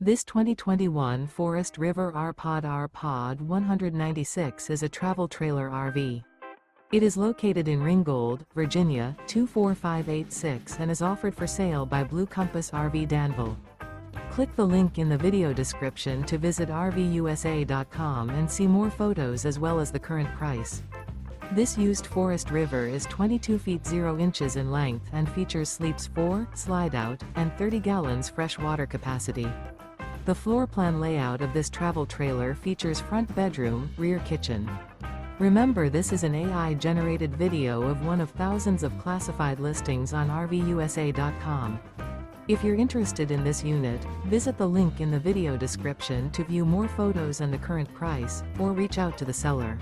This 2021 Forest River R-Pod 196 is a travel trailer RV. It is located in Ringgold, Virginia, 24586 and is offered for sale by Blue Compass RV Danville. Click the link in the video description to visit RVUSA.com and see more photos as well as the current price. This used Forest River is 22 feet 0 inches in length and features sleeps 4, Slideout, and 30 gallons fresh water capacity. The floor plan layout of this travel trailer features front bedroom, rear kitchen. Remember, this is an AI-generated video of one of thousands of classified listings on RVUSA.com. If you're interested in this unit, visit the link in the video description to view more photos and the current price, or reach out to the seller.